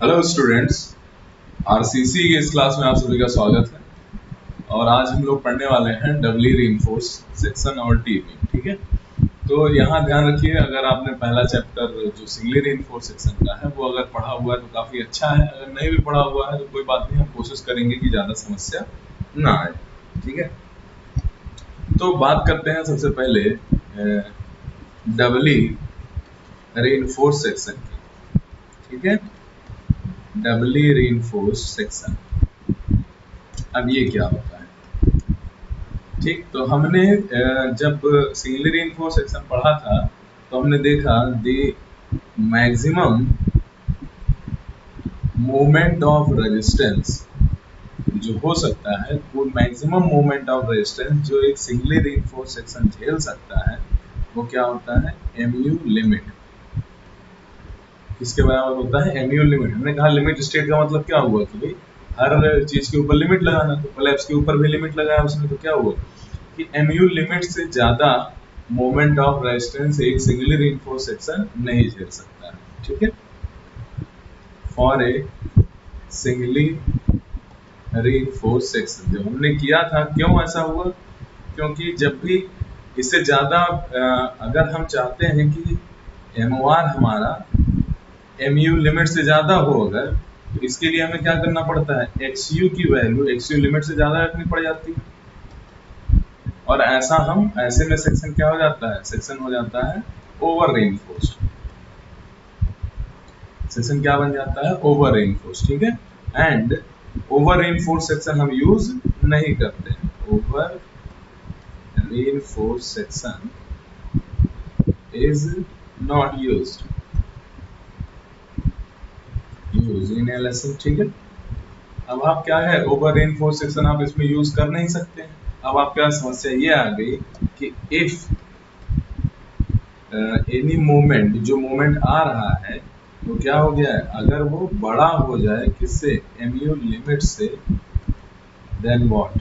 Hello students, RCC की इस class में आप सभी का स्वागत है। और आज हम लोग पढ़ने वाले हैं डबली रीइंफोर्स सेक्शन और टी बीम। ठीक है, तो यहाँ ध्यान रखिए, अगर आपने पहला चैप्टर जो सिंगली रीइंफोर्स सेक्शन का है वो अगर पढ़ा हुआ है तो काफ़ी अच्छा है। अगर नहीं भी पढ़ा हुआ है तो कोई बात नहीं, हम कोशिश करेंगे कि ज़्यादा समस्या ना आए। ठीक है, तो बात करते हैं सबसे पहले डबली रीइंफोर्स सेक्शन की। ठीक है, डबली रीइंफोर्स सेक्शन, अब ये क्या होता है? ठीक, तो हमने जब सिंगली रीइंफोर्स सेक्शन पढ़ा था तो हमने देखा the maximum moment of resistance जो हो सकता है, वो मैक्सिमम मोमेंट ऑफ रेजिस्टेंस जो एक सिंगली रीइंफोर्स सेक्शन झेल सकता है वो क्या होता है? MU limit. किसके बराबर होता है? MU limit. हमने कहा लिमिट स्टेट का मतलब क्या हुआ कि भाई हर चीज के ऊपर लिमिट लगाना, तो कोलैप्स के ऊपर भी लिमिट लगाया उसने, तो क्या हुआ कि एमयू लिमिट से ज्यादा मोमेंट ऑफ रेजिस्टेंस एक सिंगली रीइंफोर्स सेक्शन नहीं झेल सकता है। ठीक है, for a singly reinforce section जो हमने किया था, क्यों ऐसा हुआ? क्योंकि जब भी इससे ज्यादा अगर हम चाहते हैं कि एमओआर हमारा एमयू लिमिट से ज्यादा हो, अगर तो इसके लिए हमें क्या करना पड़ता है? एक्सयू की वैल्यू एक्सयू लिमिट से ज्यादा रखनी पड़ जाती है। और ऐसे में सेक्शन क्या हो जाता है? सेक्शन हो जाता है ओवर रीइंफोर्स्ड। सेक्शन क्या बन जाता है? Over reinforced. ठीक है, एंड ओवर रीइंफोर्स्ड सेक्शन हम यूज नहीं करते। Over reinforced section is not used in A lesson. ठीक है, अब आप क्या है, ओवर रीइंफोर्स्ड सेक्शन आप इसमें यूज कर नहीं सकते हैं। अब आपका समस्या ये आ गई कि इफ एनी मोमेंट, जो मोमेंट आ रहा है वो क्या हो गया है, अगर वो बड़ा हो जाए किससे? एमयू लिमिट से, देन व्हाट?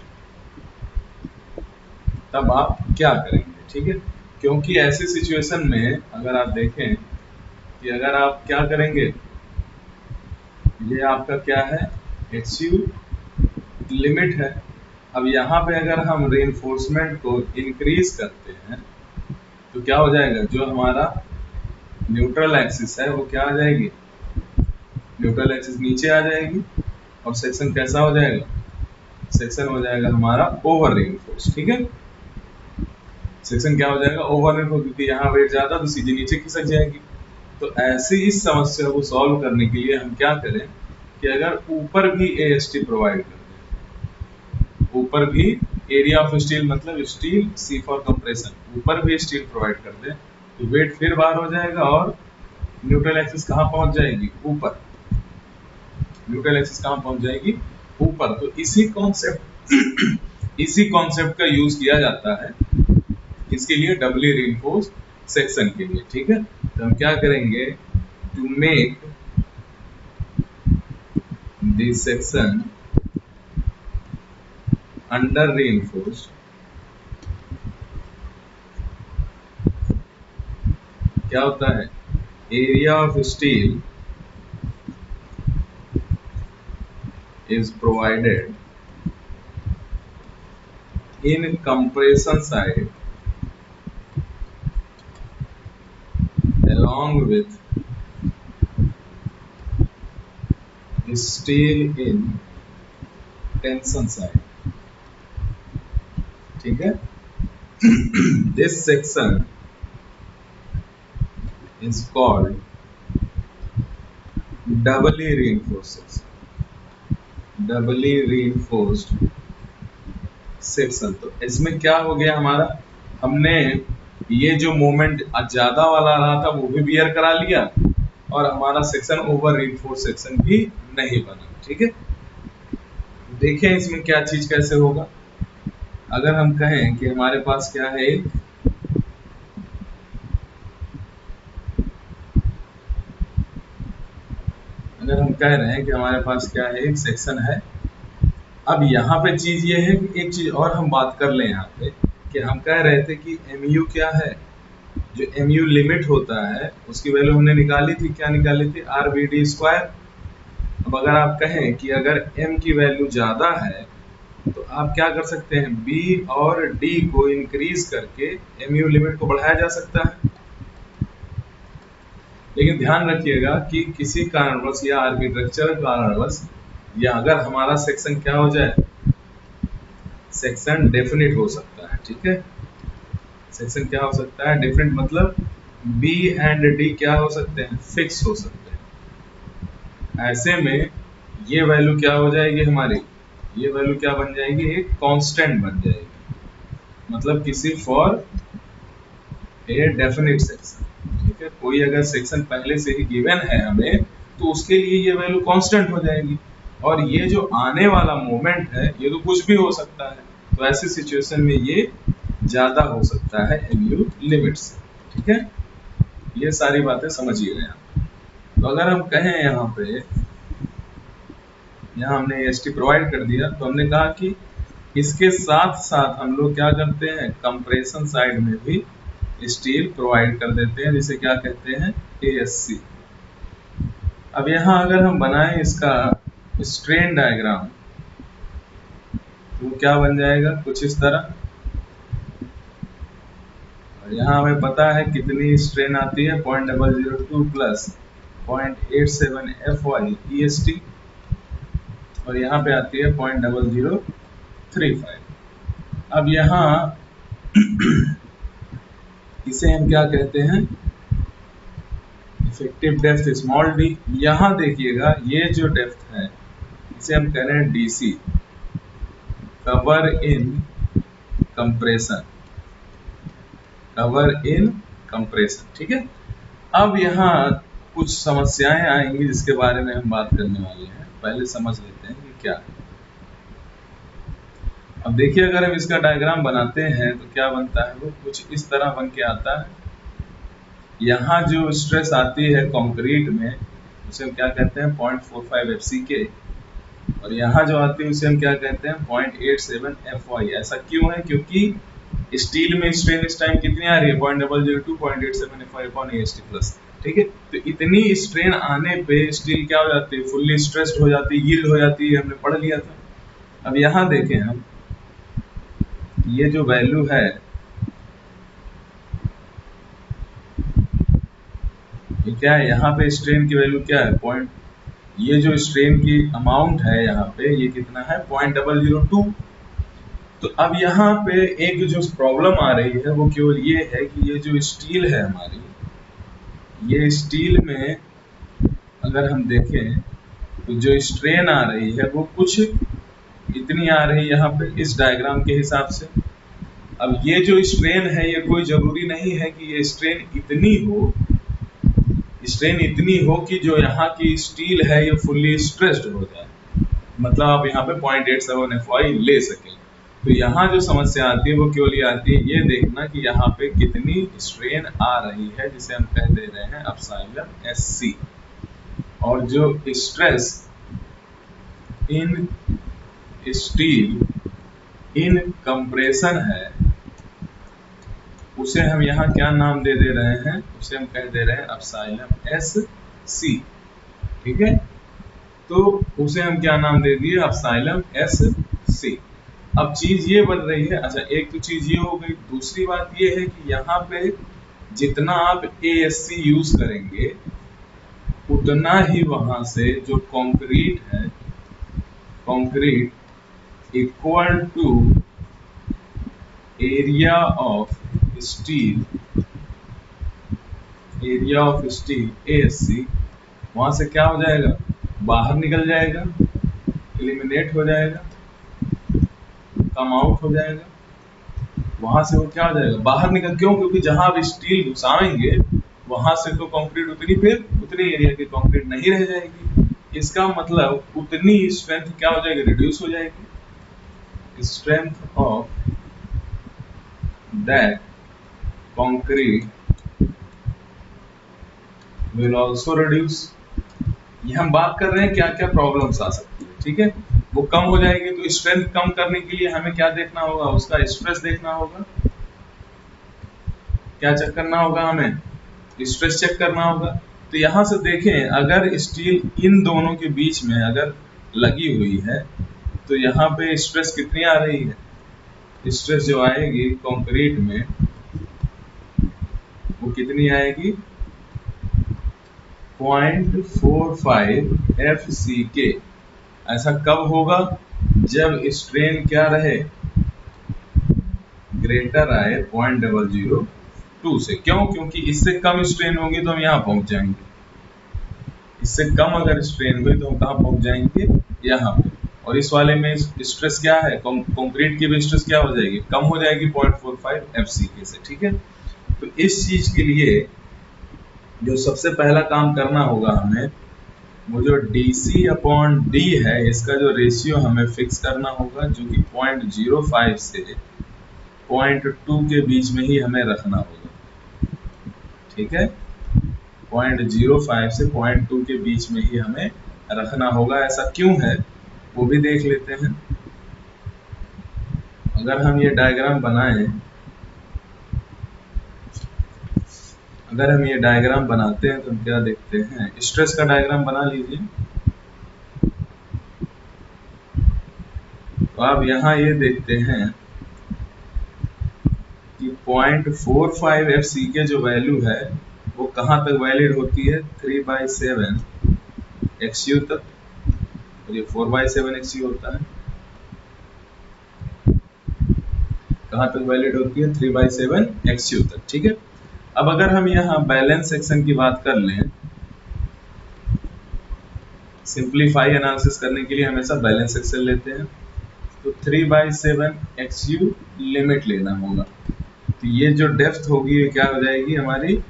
तब आप क्या करेंगे? ठीक है, क्योंकि ऐसी सिचुएशन में अगर आप देखें कि अगर आप क्या करेंगे, ये आपका क्या है? एक्सयू लिमिट है। अब यहाँ पे अगर हम रीइंफोर्समेंट को इंक्रीज करते हैं तो क्या हो जाएगा? जो हमारा न्यूट्रल एक्सिस है वो क्या आ जाएगी? न्यूट्रल एक्सिस नीचे आ जाएगी और सेक्शन कैसा हो जाएगा? सेक्शन हो जाएगा हमारा ओवर रीइंफोर्स। ठीक है, सेक्शन क्या हो जाएगा? ओवर रीइंफोर्स, क्योंकि यहाँ वेट ज्यादा तो सीधे नीचे खिसक जाएगी। तो ऐसे इस समस्या को सॉल्व करने के लिए हम क्या करें कि अगर ऊपर भी एएसटी प्रोवाइड कर दें, ऊपर भी एरिया ऑफ स्टील, मतलब स्टील सी फॉर कंप्रेशन, ऊपर भी स्टील प्रोवाइड कर दें तो वेट फिर बाहर हो जाएगा और न्यूट्रल एक्सिस कहाँ पहुंच जाएगी? ऊपर। न्यूट्रल एक्सिस कहाँ पहुंच जाएगी? ऊपर। तो इसी कॉन्सेप्ट का यूज किया जाता है इसके लिए, डबली रीइंफोर्स सेक्शन के लिए। ठीक है, तो हम क्या करेंगे? To make this section under reinforced, क्या होता है? Area of steel is provided in compression side along with steel in tension side. ठीक है, this section is called doubly reinforced section. Doubly reinforced section. तो इसमें क्या हो गया हमारा? हमने ये जो मोमेंट ज्यादा वाला रहा था वो भी बियर करा लिया और हमारा सेक्शन ओवर रीइंफोर्स्ड सेक्शन भी नहीं बना। ठीक है, देखें इसमें क्या चीज कैसे होगा। अगर हम कहें कि हमारे पास क्या है, अगर हम कह रहे हैं कि हमारे पास क्या है, एक सेक्शन है। अब यहाँ पे चीज ये है कि एक चीज और हम बात कर लें यहाँ पे कि हम कह रहे थे कि एमयू क्या है, जो एमयू लिमिट होता है उसकी वैल्यू हमने निकाली थी। क्या निकाली थी? R B D square. अब अगर आप कहें कि अगर m की वैल्यू ज़्यादा है तो आप क्या कर सकते हैं, b और d को इंक्रीज करके mu लिमिट को बढ़ाया जा सकता है। लेकिन ध्यान रखिएगा कि किसी कारणवश या आर्किटेक्चरल कारणवश या अगर हमारा सेक्शन क्या हो जाए, सेक्शन डेफिनिट हो सकता है। ठीक है, सेक्शन क्या हो सकता है, डेफिनिट, मतलब b एंड d क्या हो सकते हैं, फिक्स हो सकते हैं। ऐसे में ये वैल्यू क्या हो जाएगी हमारी, ये वैल्यू क्या बन जाएगी, एक कांस्टेंट बन जाएगी, मतलब किसी फॉर ए डेफिनिट सेक्शन। ठीक है, कोई अगर सेक्शन पहले से ही गिवन है हमें तो उसके लिए ये वैल्यू कांस्टेंट हो जाएगी, और ये जो आने वाला मोमेंट है ये तो कुछ भी हो सकता है, तो ऐसी सिचुएशन में ये ज्यादा हो सकता है mu लिमिट से। ठीक है, ये सारी बातें समझिएगा यहाँ। तो अगर हम कहें यहाँ पे, यहाँ हमने ST प्रोवाइड कर दिया, तो हमने कहा कि इसके साथ साथ हम लोग क्या करते हैं, कंप्रेशन साइड में भी स्टील प्रोवाइड कर देते हैं, जिसे क्या कहते हैं, ASC। अब यहाँ अगर हम बनाएं इसका स्ट्रेन डायग्राम तो क्या बन जाएगा, कुछ इस तरह। और यहाँ हमें पता है कितनी स्ट्रेन आती है, 0.002 प्लस 0.87 FY EST, और यहाँ पे आती है 0.0035। अब यहाँ इसे हम क्या कहते हैं, इफेक्टिव डेप्थ स्मॉल d। यहाँ देखिएगा ये जो डेप्थ है इसे हम कह रहे हैं DC, cover in compression, cover in compression. ठीक है, अब यहाँ कुछ समस्याएं आएंगी जिसके बारे में हम बात करने वाले हैं, पहले समझ लेते हैं कि क्या है। अब देखिए अगर हम इसका डायग्राम बनाते हैं तो क्या बनता है, वो कुछ इस तरह बन के आता है। यहाँ जो स्ट्रेस आती है कंक्रीट में उसे हम क्या कहते हैं, 0.45 FCK, और यहाँ जो आती है उसे हम क्या कहते हैं, 0.87 FY। ऐसा क्यों है, क्योंकि स्टील में स्ट्रेन इस टाइम कितनी आ रही है, 0.002 0.87 FY upon AST प्लस। ठीक है, तो इतनी स्ट्रेन आने पे स्टील क्या हो जाती है, फुल्ली स्ट्रेस्ड हो जाती है, यील्ड हो जाती है, हमने पढ़ लिया था। अब यहाँ देखें हम, ये जो वैल्यू है ये क्या है, यहाँ पे स्ट्रेन की वैल्यू क्या है, पॉइंट, ये जो स्ट्रेन की अमाउंट है यहाँ पे ये कितना है, 0.002। तो अब यहाँ पे एक जो प्रॉब्लम आ रही है वो केवल ये है कि ये जो स्टील है हमारी, ये स्टील में अगर हम देखें तो जो स्ट्रेन आ रही है वो कुछ इतनी आ रही है यहाँ पे इस डायग्राम के हिसाब से। अब ये जो स्ट्रेन है ये कोई जरूरी नहीं है कि ये स्ट्रेन इतनी हो, स्ट्रेन इतनी हो कि जो यहाँ की स्टील है ये फुल्ली स्ट्रेस्ड हो जाए, मतलब आप यहाँ पे 0.87 FY ले सकें। तो यहाँ जो समस्या आती है वो केवल ये आती है, ये देखना कि यहाँ पे कितनी स्ट्रेन आ रही है, जिसे हम कह दे रहे हैं एप्सिलॉन SC। और जो stress in steel in compression है उसे हम यहाँ क्या नाम दे रहे हैं, उसे हम कह दे रहे हैं एप्सिलॉन SC। ठीक है, तो उसे हम क्या नाम दे दिए, एप्सिलॉन SC। अब चीज ये बन रही है, अच्छा एक तो चीज ये हो गई, दूसरी बात ये है कि यहाँ पे जितना आप ASC यूज करेंगे उतना ही वहां से जो कंक्रीट है, concrete equal to area of steel, area of steel ASC, वहां से क्या हो जाएगा, बाहर निकल जाएगा, एलिमिनेट हो जाएगा, कम आउट हो जाएगा, वहां से वो क्या हो जाएगा, बाहर निकल। क्यों, क्योंकि जहां आप स्टील घुसाएंगे वहां से तो कंक्रीट उतनी एरिया की कंक्रीट नहीं रह जाएगी, इसका मतलब उतनी स्ट्रेंथ क्या हो जाएगी, रिड्यूस हो जाएगी। Strength of that concrete will also reduce. ये हम बात कर रहे हैं क्या क्या प्रॉब्लम्स आ सकती है। ठीक है, वो कम हो जाएगी तो स्ट्रेंथ कम करने के लिए हमें क्या देखना होगा, उसका स्ट्रेस देखना होगा। क्या चेक करना होगा, हमें स्ट्रेस चेक करना होगा। तो यहाँ से देखें, अगर स्टील इन दोनों के बीच में अगर लगी हुई है तो यहाँ पे स्ट्रेस कितनी आ रही है? स्ट्रेस जो आएगी कंक्रीट में वो कितनी आएगी? 0.45 FCK। ऐसा कब होगा? जब स्ट्रेन क्या रहे? ग्रेटर आए 0.002 से। क्यों? क्योंकि इससे कम स्ट्रेन होगी तो हम यहाँ पहुंच जाएंगे, इससे कम अगर स्ट्रेन हुई तो हम कहाँ पहुंच जाएंगे? यहाँ पे। और इस वाले में स्ट्रेस क्या है? कंक्रीट की भी स्ट्रेस क्या हो जाएगी? कम हो जाएगी 0.45 FCK से। ठीक है, तो इस चीज के लिए जो सबसे पहला काम करना होगा हमें, वो जो DC/D है इसका जो रेशियो हमें फिक्स करना होगा, जो कि 0.05 से 0.2 के बीच में ही हमें रखना होगा। ठीक है, 0.05 से 0.2 के बीच में ही हमें रखना होगा। ऐसा क्यों है वो भी देख लेते हैं। अगर हम ये डायग्राम बनाएं, अगर हम ये डायग्राम बनाते हैं तो हम क्या देखते हैं? स्ट्रेस का डायग्राम बना लीजिए। तो आप यहाँ ये देखते हैं कि 0.45 FCK जो वैल्यू है वो कहाँ तक वैलिड होती है? 3/7 XU तक, और ये 4/7 XU होता है। कहाँ तक वैलिड होती है? 3/7 XU तक। ठीक है, अब अगर हम यहाँ बैलेंस सेक्शन की बात कर लें, सिंप्लीफाई एनालिसिस करने के लिए हमेशा बैलेंस सेक्शन लेते हैं, तो 3/7 XU लिमिट लेना होगा। तो ये जो डेप्थ होगी ये क्या हो जाएगी हमारी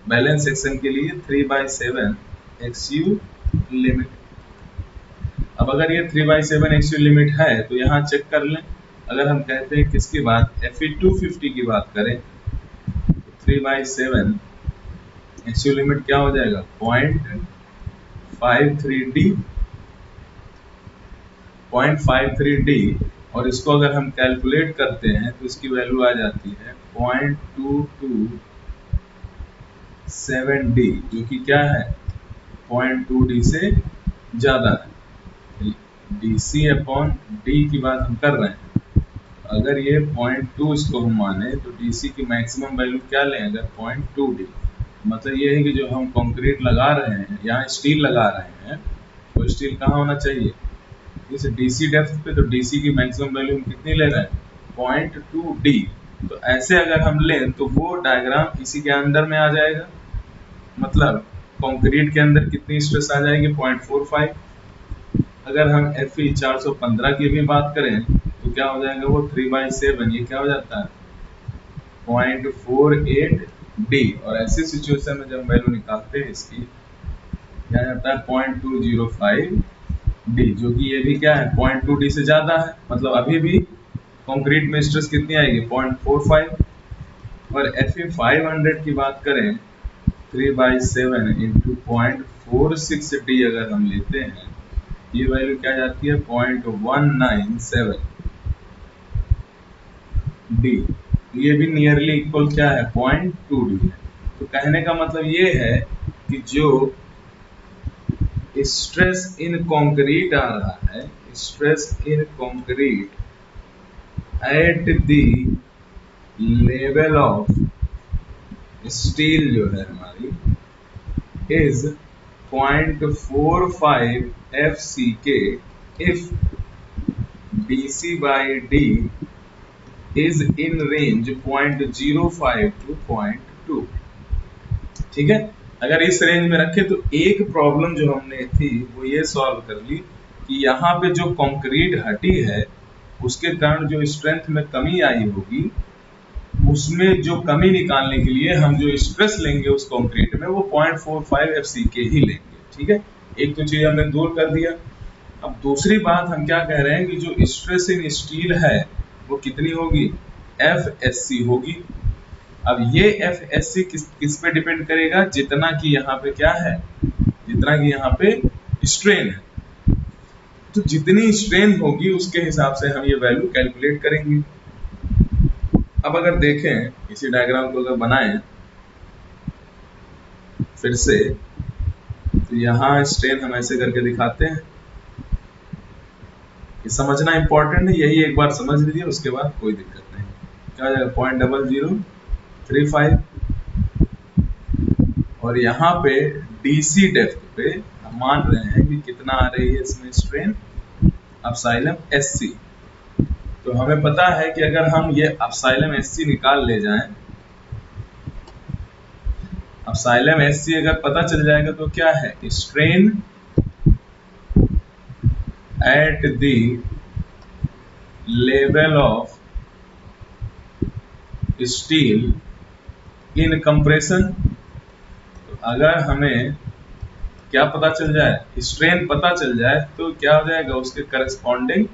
बैलेंस सेक्शन के लिए? 3/7 XU लिमिट। अब अगर ये 3/7 XU लिमिट है तो यहाँ चेक कर लें। अगर हम कहते हैं किसकी बात? Fe250 की बात करें, 3/7 XU लिमिट क्या हो जाएगा? 0.53D। और इसको अगर हम कैलकुलेट करते हैं तो इसकी वैल्यू आ जाती है 0.227D, जो कि क्या है? 0.2D से ज़्यादा है। DC/D की बात हम कर रहे हैं। अगर ये 0.2 इसको हम माने तो DC की मैक्सिमम वैल्यू क्या लें? अगर 0.2D, मतलब ये है कि जो हम कंक्रीट लगा रहे हैं, यहाँ स्टील लगा रहे हैं, तो स्टील कहाँ होना चाहिए? इस DC डेप्थ पे। तो DC की मैक्सिमम वैल्यू हम कितनी ले रहे हैं? 0.2D। तो ऐसे अगर हम लें तो वो डायग्राम इसी के अंदर में आ जाएगा। मतलब कंक्रीट के अंदर कितनी स्ट्रेस आ जाएगी? 0.45। अगर हम Fe415 की भी बात करें तो क्या हो जाएगा वो? 3/7, ये क्या हो जाता है? 0.48D। और ऐसी सिचुएशन में जब वैल्यू निकालते हैं इसकी, क्या जाता है? 0.205D, जो कि ये भी क्या है? 0.2D से ज़्यादा है। मतलब अभी भी कंक्रीट में स्ट्रेस कितनी आएगी? 0.45। और Fe500 की बात करें, 3/7 इंटू 0.46D अगर हम लेते हैं, ये वैल्यू क्या जाती है? 0.197D। ये भी नियरली इक्वल क्या है? 0.2D है। तो कहने का मतलब ये है कि जो स्ट्रेस इन कंक्रीट आ रहा है, stress in concrete at the level of steel जो है हमारी, is 0.45 FCK if DC/D is in range 0.05 to 0.2। ठीक है, अगर इस रेंज में रखे तो एक प्रॉब्लम जो हमने थी वो ये सॉल्व कर ली कि यहाँ पे जो कंक्रीट हटी है उसके कारण जो स्ट्रेंथ में कमी आई होगी, उसमें जो कमी निकालने के लिए हम जो स्ट्रेस लेंगे उस कंक्रीट में वो 0.45 FCK ही लेंगे। ठीक है, एक तो चीज हमने दूर कर दिया। अब दूसरी बात हम क्या कह रहे हैं कि जो स्ट्रेस इन स्टील है वो कितनी होगी? FSC होगी। अब ये FSC किस पे डिपेंड करेगा? जितना कि यहाँ पे क्या है? जितना कि यहाँ पे स्ट्रेन है, तो जितनी स्ट्रेन होगी उसके हिसाब से हम ये वैल्यू कैलकुलेट करेंगे। अब अगर देखें इसी डायग्राम को अगर बनाएं फिर से, तो यहाँ स्ट्रेन हम ऐसे करके दिखाते हैं। ये समझना इंपॉर्टेंट है, यही एक बार समझ लीजिए, उसके बाद कोई दिक्कत नहीं। क्या हो जाएगा 0.0035, और यहाँ पे डीसी डेप्थ पे हम मान रहे हैं कि कितना आ रही है इसमें स्ट्रेन, एप्सिलॉन एससी। तो हमें पता है कि अगर हम ये एप्सिलॉन एससी निकाल ले जाएं, एप्सिलॉन एससी अगर पता चल जाएगा तो क्या है, strain at the level of steel in compression. तो अगर हमें क्या पता चल जाए, स्ट्रेन पता चल जाए, तो क्या हो जाएगा, उसके करस्पॉन्डिंग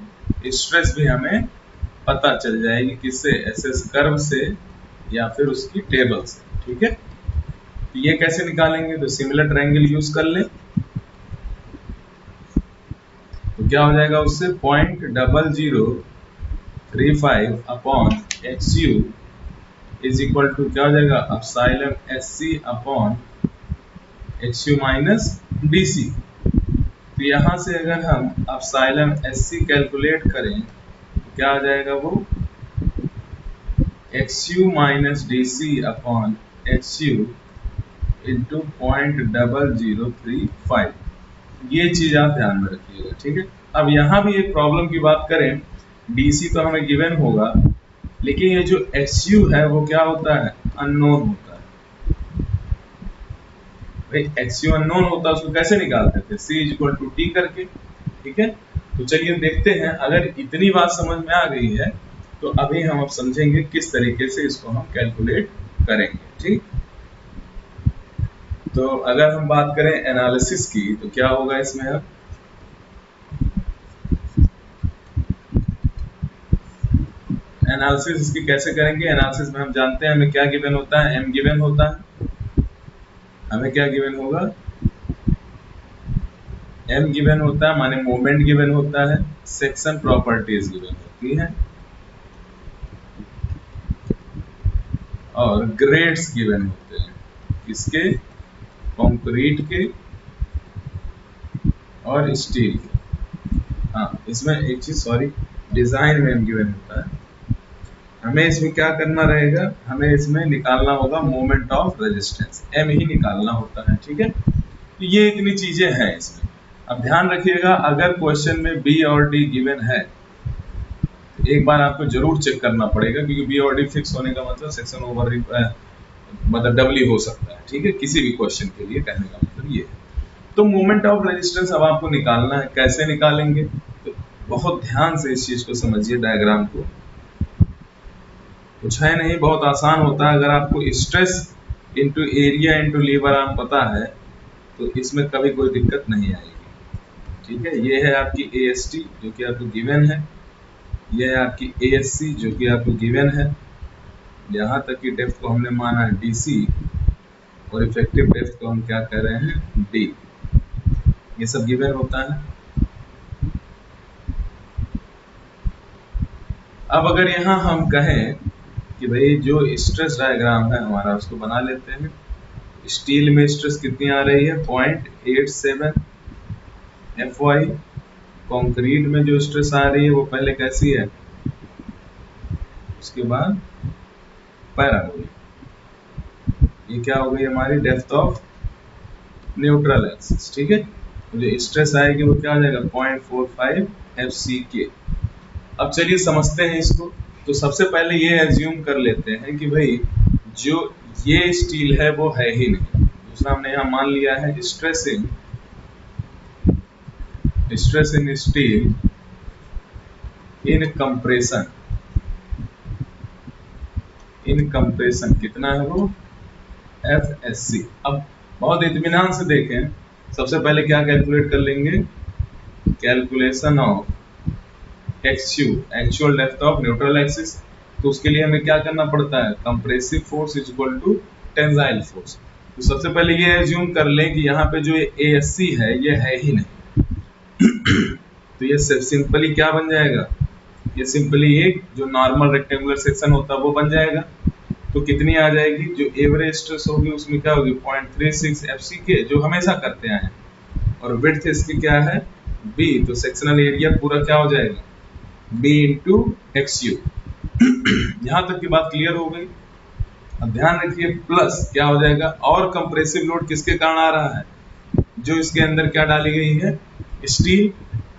स्ट्रेस भी हमें पता चल जाएगी, किससे, एसएस कर्व से या फिर उसकी टेबल से। ठीक है, तो ये कैसे निकालेंगे, तो सिमिलर ट्रायंगल यूज कर लें। तो क्या हो जाएगा उससे 0.0035 upon XU is equal to क्या हो जाएगा, epsilon SC upon XU minus DC। तो यहाँ से अगर हम एप्सिलॉन SC कैलकुलेट करें तो क्या आ जाएगा, वो XU minus DC upon XU into 0.0035। ये चीज आप ध्यान में रखिएगा। ठीक है, अब यहाँ भी एक प्रॉब्लम की बात करें, DC तो हमें गिवन होगा, लेकिन ये जो XU है वो क्या होता है, अननोन होता है। भाई XU अननोन होता है, उसको कैसे निकालते थे, C इक्वल टू T करके। ठीक है, तो चलिए देखते हैं, अगर इतनी बात समझ में आ गई है तो अभी हम अब समझेंगे किस तरीके से इसको हम कैलकुलेट करेंगे। ठीक, तो अगर हम बात करें एनालिसिस की, तो क्या होगा इसमें, अब एनालिसिस इसकी कैसे करेंगे। एनालिसिस में हम जानते हैं हमें क्या गिवन होता है, M गिवन होता है। हमें क्या गिवन होगा, M गिवन होता है, माने मोमेंट गिवन होता है, सेक्शन प्रॉपर्टीज गिवन होती है, और ग्रेड्स गिवन होते हैं, किसके, कंक्रीट के और स्टील के। हाँ, इसमें एक चीज सॉरी, डिजाइन में M गिवन होता है। हमें इसमें क्या करना रहेगा, हमें इसमें निकालना होगा मोमेंट ऑफ रेजिस्टेंस, M ही निकालना होता है। ठीक है, तो ये इतनी चीजें हैं इसमें। अब ध्यान रखिएगा, अगर क्वेश्चन में B और D गिवन है तो एक बार आपको जरूर चेक करना पड़ेगा, क्योंकि B और D फिक्स होने का मतलब सेक्शन ओवर मतलब डबल हो सकता है। ठीक है, किसी भी क्वेश्चन के लिए कहने का मतलब ये है। तो मोमेंट ऑफ रेजिस्टेंस अब आपको निकालना है, कैसे निकालेंगे, तो बहुत ध्यान से इस चीज को समझिए, डायग्राम को। कुछ है नहीं, बहुत आसान होता है। अगर आपको stress into area into lever arm पता है तो इसमें कभी कोई दिक्कत नहीं आएगी। ठीक है, ये है आपकी AST जो कि आपको गिवन है, ये है आपकी ASC जो कि आपको गिवन है, यहाँ तक की डेप्थ को हमने माना है DC, और इफेक्टिव डेप्थ को हम क्या कह रहे हैं, D। ये सब गिवन होता है। अब अगर यहाँ हम कहें कि भाई जो स्ट्रेस डायग्राम है हमारा, उसको बना लेते हैं। स्टील में स्ट्रेस कितनी आ रही है, 0.87 FY। कंक्रीट में जो स्ट्रेस आ रही है वो पहले कैसी है, उसके बाद पैराबोलिक। ये क्या हो गई हमारी, डेप्थ ऑफ न्यूट्रल एक्सिस। ठीक है, तो जो स्ट्रेस आएगी वो क्या आ जाएगा, 0.45 FCK। अब चलिए समझते हैं इसको। तो सबसे पहले ये एज्यूम कर लेते हैं कि भाई जो ये स्टील है वो है ही नहीं। दूसरा हमने यहाँ मान लिया है stress in steel in compression कितना है वो, FSC। अब बहुत इत्मीनान से देखें, सबसे पहले क्या कैलकुलेट कर लेंगे, calculation of XU actual depth of neutral axis. तो उसके लिए हमें क्या करना पड़ता है, compressive force is equal to tensile force. तो सबसे पहले ये एज्यूम कर लें कि यहाँ पे जो ASC है ये है ही नहीं। तो ये सिंपली क्या बन जाएगा, ये सिंपली एक जो नॉर्मल रेक्टेंगुलर सेक्शन होता है वो बन जाएगा। तो कितनी आ जाएगी, जो एवरेज स्ट्रेस होगी उसमें क्या होगी, 0.36 FCK, जो हमेशा करते आए हैं। और विड्थ इसकी क्या है b, तो सेक्शनल एरिया पूरा क्या हो जाएगा b इंटू XU। यहाँ तक की बात क्लियर हो गई। अब ध्यान रखिए प्लस क्या हो जाएगा, और कंप्रेसिव लोड किसके कारण आ रहा है, जो इसके अंदर क्या डाली गई है स्टील,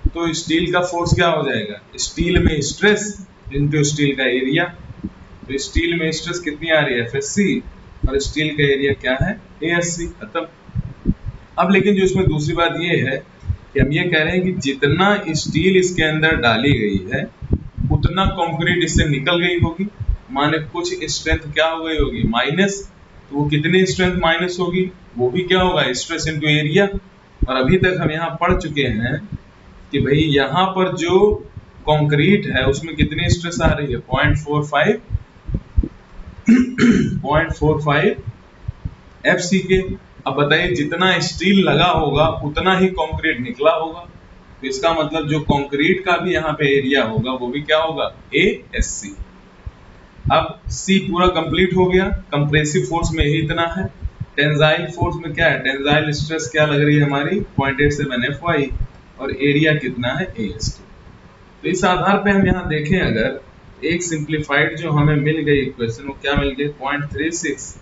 तो स्टील का फोर्स क्या हो जाएगा, स्टील में स्ट्रेस इंटू स्टील का एरिया, तो स्टील में स्ट्रेस कितनी आ रही है FSC और स्टील का एरिया क्या है ASC, खत्म। अब लेकिन जो इसमें दूसरी बात ये है कि हम ये कह रहे हैं कि जितना स्टील इसके अंदर डाली गई है उतना कंक्रीट इससे निकल गई होगी, माने कुछ स्ट्रेंथ क्या हो गई होगी माइनस, तो वो कितनी स्ट्रेंथ माइनस होगी, वो भी क्या होगा स्ट्रेस इनटू एरिया। और अभी तक हम यहाँ पढ़ चुके हैं कि भाई यहाँ पर जो कंक्रीट है उसमें कितनी स्ट्रेस आ रही है 0.45 FCK। अब बताइए जितना स्टील लगा होगा उतना ही कंक्रीट निकला होगा, तो इसका मतलब जो कंक्रीट का भी यहाँ पे एरिया होगा वो भी क्या होगा ASC। अब C पूरा कंप्लीट हो गया, कंप्रेसिव फोर्स में ही इतना है, टेंजाइल फोर्स में क्या है, टेंजाइल स्ट्रेस क्या लग रही है हमारी 0.87 FY और एरिया कितना है AST। तो इस आधार पे हम यहाँ देखें अगर एक सिंप्लीफाइड जो हमें मिल गई इक्वेशन वो क्या मिल गई 0.36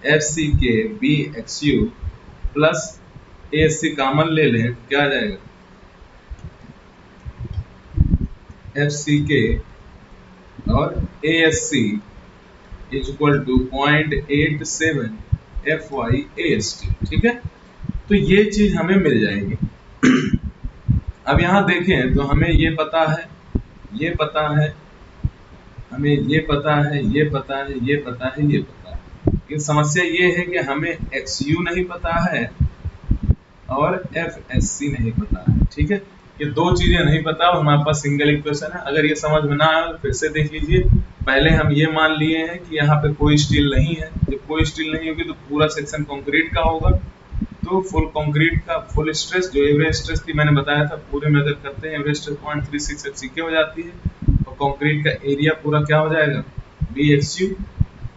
FCK BXU plus ASC common ले लें क्या आ जाएगा FCK और ASC is equal to 0.87 FY AST, ठीक है। तो ये चीज हमें मिल जाएगी। अब यहाँ देखें तो हमें ये पता है, ये पता है, हमें ये पता है, ये पता है, ये पता है, ये पता है, लेकिन समस्या ये है कि हमें XU नहीं पता है और FSC नहीं पता है, ठीक है। ये दो चीजें नहीं पता और हमारे पास सिंगल इक्वेशन है। अगर ये समझ में ना आए तो फिर से देख लीजिए। पहले हम ये मान लिए हैं कि यहाँ पे कोई स्टील नहीं है, जब कोई स्टील नहीं होगी तो पूरा सेक्शन कंक्रीट का होगा, तो फुल कंक्रीट का फुल स्ट्रेस जो एवरेज स्ट्रेस थी मैंने बताया था, पूरे में अगर करते हैं एवरेज स्ट्रेस 0.36 FCK हो जाती है और कंक्रीट का एरिया पूरा क्या हो जाएगा BXU।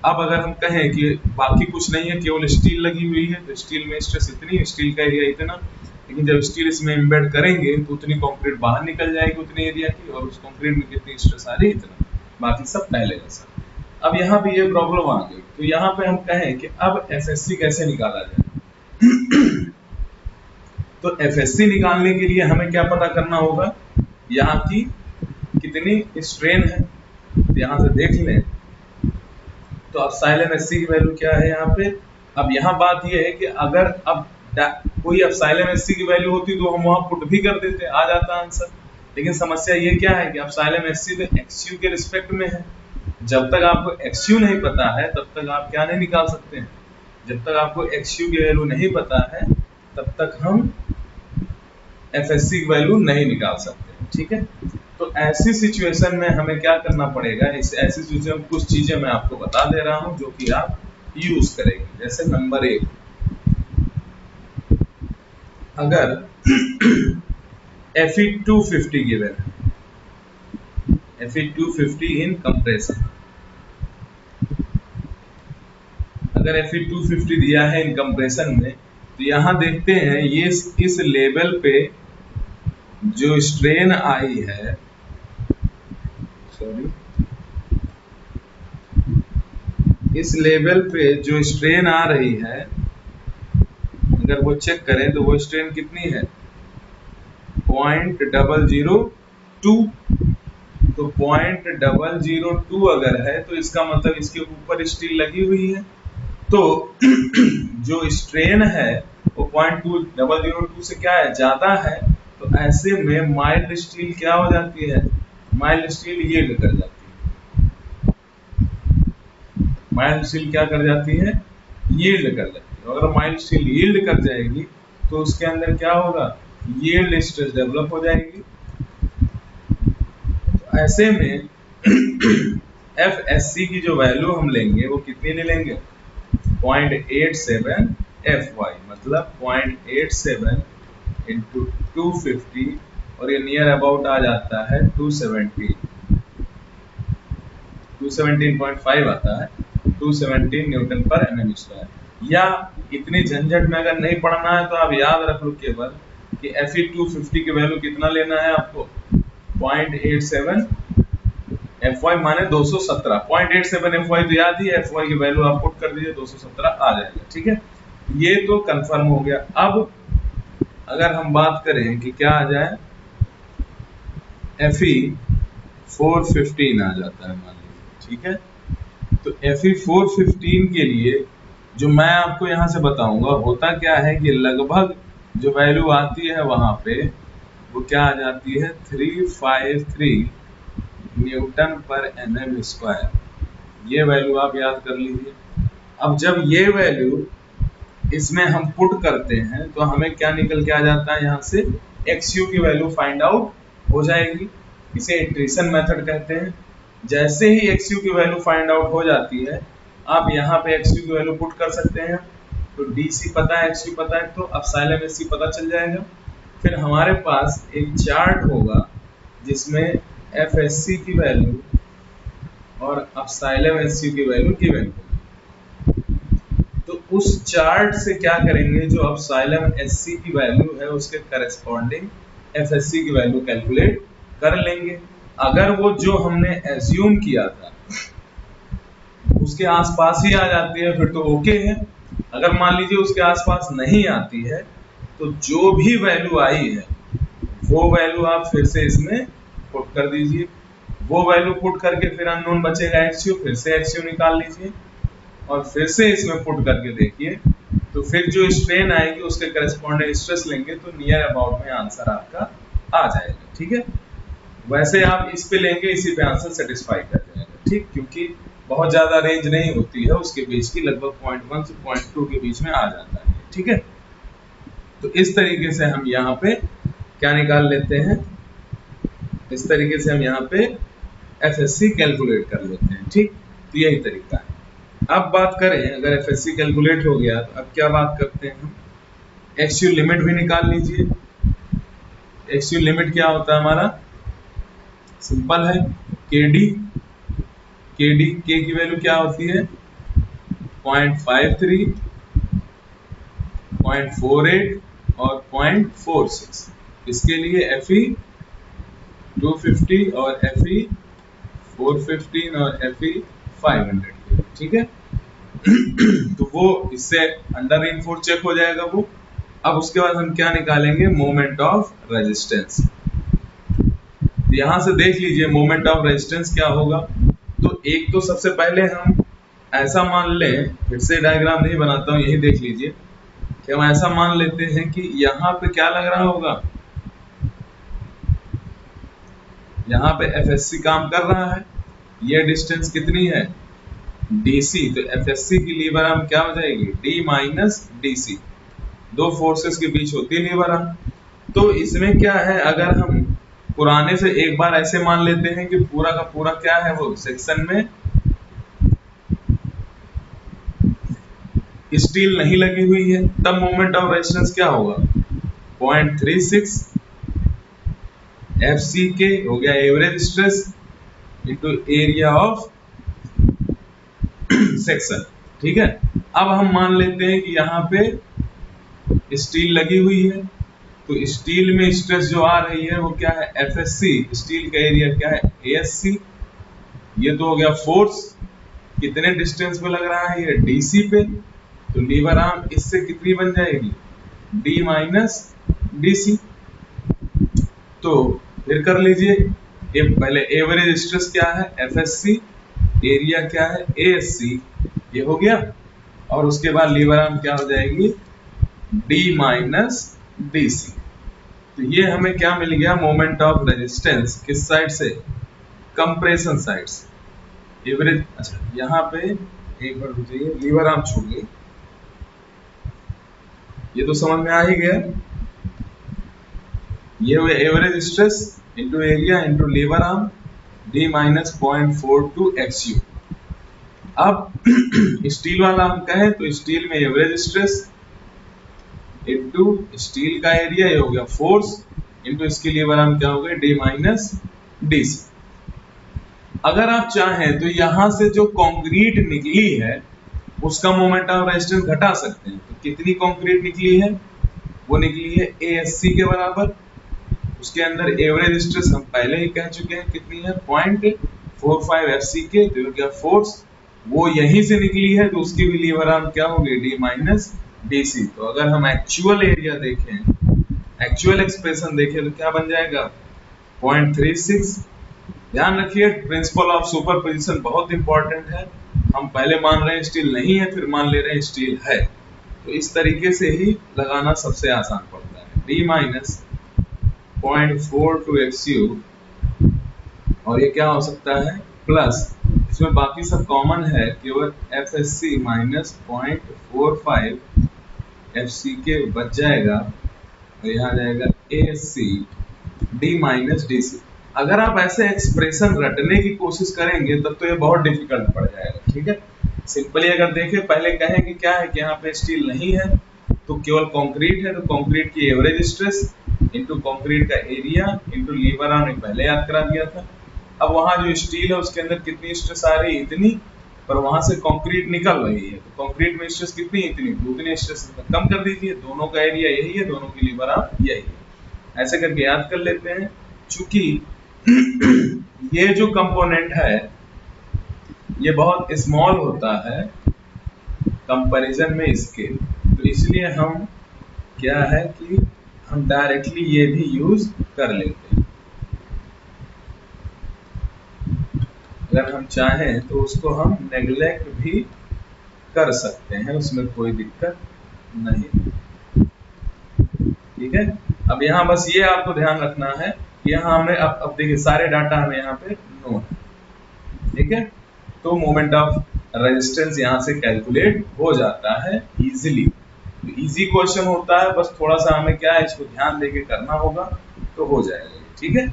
अब अगर हम कहें कि बाकी कुछ नहीं है केवल स्टील लगी हुई है तो स्टील में स्ट्रेस इतनी, स्टील का एरिया इतना, लेकिन जब स्टील इसमें एम्बेड करेंगे तो उतनी कंक्रीट बाहर निकल जाएगी उतनी एरिया की, और उस कंक्रीट में कितनी स्ट्रेस आ रही है इतना, बाकी सब पहले जैसा। अब यहाँ पे ये प्रॉब्लम आ गई, तो यहाँ पे हम कहें कि अब FSC कैसे निकाला जाए। तो FSC निकालने के लिए हमें क्या पता करना होगा, यहाँ की कितनी स्ट्रेन है, तो यहाँ से देख लें तो एप्सिलॉन SC की वैल्यू क्या है यहाँ पे। अब यहाँ बात ये है कि अगर अब कोई एप्सिलॉन SC की वैल्यू होती तो हम वहां पुट भी कर देते, आ जाता आंसर, लेकिन समस्या ये क्या है कि एप्सिलॉन SC तो XU के रिस्पेक्ट में है। जब तक आपको XU नहीं पता है तब तक आप क्या नहीं निकाल सकते हैं, जब तक आपको XU की वैल्यू नहीं पता है तब तक हम FSC की वैल्यू नहीं निकाल सकते, ठीक है। तो ऐसी सिचुएशन में हमें क्या करना पड़ेगा, ऐसी सिचुएशन में कुछ चीजें मैं आपको बता दे रहा हूं जो कि आप यूज करेंगे। जैसे नंबर 1, अगर Fe 250 गिवन है, Fe 250 इन कंप्रेशन, अगर Fe 250 दिया है इन कंप्रेशन में, तो यहां देखते हैं ये इस लेवल पे जो स्ट्रेन आई है, सॉरी, इस लेवल पे जो स्ट्रेन आ रही है अगर वो चेक करें तो वो स्ट्रेन कितनी है 0.002, तो 0.002 अगर है तो इसका मतलब इसके ऊपर स्टील लगी हुई है, तो जो स्ट्रेन है वो 0.002 से क्या है ज्यादा है, तो ऐसे में माइल्ड स्टील क्या हो जाती है, माइल्ड स्टील यील्ड कर जाती है, माइल्ड स्टील क्या कर जाती है यील्ड कर जाती है। अगर माइल्ड स्टील यील्ड कर जाएगी तो उसके अंदर क्या होगा, यील्ड स्ट्रेस डेवलप हो जाएगी। तो ऐसे में FSC की जो वैल्यू हम लेंगे वो कितनी ले लेंगे 0.87 FY, मतलब 0.87 इंटू 250 और ये नियर अबाउट आ जाता है 217.5 आता है, 217 न्यूटन पर mm स्क्वायर। या इतनी झंझट में अगर नहीं पढ़ना है तो आप याद रख लो केवल कि Fe250 की वैल्यू कितना लेना है आपको, 0.87 Fy माने 217, 0.87 Fy तो याद ही है, Fy की वैल्यू आप पुट कर दीजिए 217 आ जाएगा। ठीक है, ये तो कंफर्म हो गया। अब अगर हम बात करें कि क्या आ जाए, Fe415 आ जाता है मान लीजिए। ठीक है, तो Fe415 के लिए जो मैं आपको यहाँ से बताऊंगा होता क्या है कि लगभग जो वैल्यू आती है वहां पे वो क्या आ जाती है, 353 न्यूटन पर एनएम स्क्वायर। ये वैल्यू आप याद कर लीजिए। अब जब ये वैल्यू इसमें हम पुट करते हैं तो हमें क्या निकल के आ जाता है, यहाँ से XU की वैल्यू फाइंड आउट हो जाएगी। इसे इटरेशन मेथड कहते हैं। जैसे ही XU की वैल्यू फाइंड आउट हो जाती है, आप यहाँ पे XU की वैल्यू पुट कर सकते हैं। तो DC पता है, XU पता है, तो एप्सिलॉन SC पता चल जाएगा। फिर हमारे पास एक चार्ट होगा जिसमें FSC की वैल्यू और एप्सिलॉन SU की वैल्यू गिवन होगी। तो उस चार्ट से क्या करेंगे, जो एप्सिलॉन SC की वैल्यू है उसके करस्पॉन्डिंग FSC की वैल्यू कैलकुलेट कर लेंगे। अगर वो जो हमने एज्यूम किया था उसके आसपास ही आ जाती है फिर तो ओके है। अगर मान लीजिए उसके आसपास नहीं आती है तो जो भी वैल्यू आई है वो वैल्यू आप फिर से इसमें पुट कर दीजिए। वो वैल्यू पुट करके फिर अननोन बचेगा XU, फिर से XU निकाल लीजिए और फिर से इसमें पुट करके देखिए। तो फिर जो स्ट्रेन आएगी उसके करस्पॉन्डिंग स्ट्रेस लेंगे तो नियर अबाउट में आंसर आपका आ जाएगा। ठीक है, वैसे आप इस पे लेंगे, इसी पे आंसर सेटिस्फाई कर जाएगा। ठीक, क्योंकि बहुत ज्यादा रेंज नहीं होती है उसके बीच की, लगभग 0.1 से 0.2 के बीच में आ जाता है। ठीक है, तो इस तरीके से हम यहाँ पे क्या निकाल लेते हैं, इस तरीके से हम यहाँ पे FSC कैलकुलेट कर लेते हैं। ठीक, तो यही तरीका है। अब बात करें, अगर FSC कैलकुलेट हो गया तो अब क्या बात करते हैं हम, XU लिमिट भी निकाल लीजिए। XU लिमिट क्या होता है हमारा, सिंपल है, KD K की वैल्यू क्या होती है, 0.53, 0.48 और 0.46। इसके लिए Fe250 और Fe415 और Fe500। ठीक है, तो वो इससे अंडर रेनफोर्स चेक हो जाएगा वो। अब उसके बाद हम क्या निकालेंगे, मोमेंट ऑफ रेजिस्टेंस। तो यहां से देख लीजिए मोमेंट ऑफ रेजिस्टेंस क्या होगा। तो एक तो सबसे पहले हम ऐसा मान लें, फिर से डायग्राम नहीं बनाता हूं, यही देख लीजिए कि हम ऐसा मान लेते हैं कि यहाँ पे क्या लग रहा होगा, यहाँ पे FSC काम कर रहा है। ये डिस्टेंस कितनी है, DC, तो FSC की लीवर आर्म क्या हो जाएगी, D माइनस DC। दो फोर्सेस के बीच होती है लीवर आर्म। तो इसमें क्या है, अगर हम पुराने से एक बार ऐसे मान लेते हैं कि पूरा का पूरा क्या है, वो सेक्शन में स्टील नहीं लगी हुई है, तब मोमेंट ऑफ रेजिस्टेंस क्या होगा, 0.36 FCK हो गया average stress into area of section. ठीक है, अब हम मान लेते हैं कि यहाँ पे स्टील लगी हुई है, तो स्टील में स्ट्रेस जो आ रही है वो क्या है, FSC। स्टील का एरिया क्या है, ASC। ये तो हो गया फोर्स, कितने डिस्टेंस पे लग रहा है, ये DC पे। तो लीवर आर्म इससे कितनी बन जाएगी, D माइनस DC। तो फिर कर लीजिए, ये पहले एवरेज स्ट्रेस क्या है, FSC, एरिया क्या है, ASC, ये हो गया। और उसके बाद लीवर आर्म क्या हो जाएगी, D माइनस DC। तो ये हमें क्या मिल गया, मोमेंट ऑफ रेजिस्टेंस किस साइड से, कंप्रेशन साइड से, एवरेज। अच्छा यहाँ पे एक बार रुकिए, लीवर आर्म छूट गई, ये तो समझ में आ ही गया। ये हुए average stress into area into lever arm, D minus 0.42 XU। अब स्टील वाला हम कहें तो स्टील में एवरेज स्ट्रेस इंटू स्टील का एरिया, ये हो गया फोर्स, इंटू इसके लीवर आर्म क्या हो गया, D माइनस DC। अगर आप चाहें तो यहां से जो कंक्रीट निकली है उसका मोमेंट ऑफ रेजिस्टेंस घटा सकते हैं। तो कितनी कंक्रीट निकली है, वो निकली है ASC के बराबर। उसके अंदर एवरेज स्ट्रेस हम पहले ही कह चुके हैं कितनी है, 0.45 FCK, जो क्या फोर्स वो यहीं से निकली है, तो उसकी भी लीवर आर्म क्या होगी, D माइनस DC। तो अगर हम एक्चुअल एरिया देखें, एक्चुअल एक्सप्रेशन देखें, तो क्या बन जाएगा 0.36। ध्यान रखिए प्रिंसिपल ऑफ सुपरपोजिशन बहुत इंपॉर्टेंट है। हम पहले मान रहे हैं स्टील नहीं है, फिर मान ले रहे हैं स्टील है, तो इस तरीके से ही लगाना सबसे आसान पड़ता है। D माइनस 0.42 XU, और ये क्या हो सकता है प्लस, इसमें बाकी सब कॉमन है, केवल FSC माइनस 0.45 FCK बच जाएगा, और यहाँ जाएगा ASC D माइनस DC। अगर आप ऐसे एक्सप्रेशन रटने की कोशिश करेंगे तब तो ये बहुत डिफिकल्ट पड़ जाएगा, ठीक है। सिंपली अगर देखें, पहले कहें कि क्या है कि यहाँ पे स्टील नहीं है, तो केवल कंक्रीट है, तो कंक्रीट की एवरेज स्ट्रेस इनटू कंक्रीट का एरिया इनटू लीवर आर्म पहले याद करा दिया था। अब वहां जो स्टील है उसके अंदर कितनी स्ट्रेस आ रही है, इतनी, पर वहां से कंक्रीट निकल रही है, तो कंक्रीट में स्ट्रेस कितनी, इतनी, उतनी स्ट्रेस कम कर दीजिए। दोनों का एरिया यही है, दोनों की लीवर आर्म यही है। ऐसे करके याद कर लेते हैं। चूंकि ये जो कंपोनेंट है ये बहुत स्मॉल होता है कंपैरिजन में इसके, तो इसलिए हम क्या है कि हम डायरेक्टली ये भी यूज कर लेते हैं। अगर हम चाहें तो उसको हम नेग्लेक्ट भी कर सकते हैं, उसमें कोई दिक्कत नहीं, ठीक है। अब यहाँ बस ये आपको ध्यान रखना है, यहाँ हमें अब देखिए सारे डाटा हमें यहाँ पे नो है, ठीक है। तो मोमेंट ऑफ रेजिस्टेंस यहाँ से कैलकुलेट हो जाता है इजीली। तो इजी क्वेश्चन होता है, बस थोड़ा सा हमें क्या है इसको ध्यान देके करना होगा, तो हो जाएगा, ठीक है।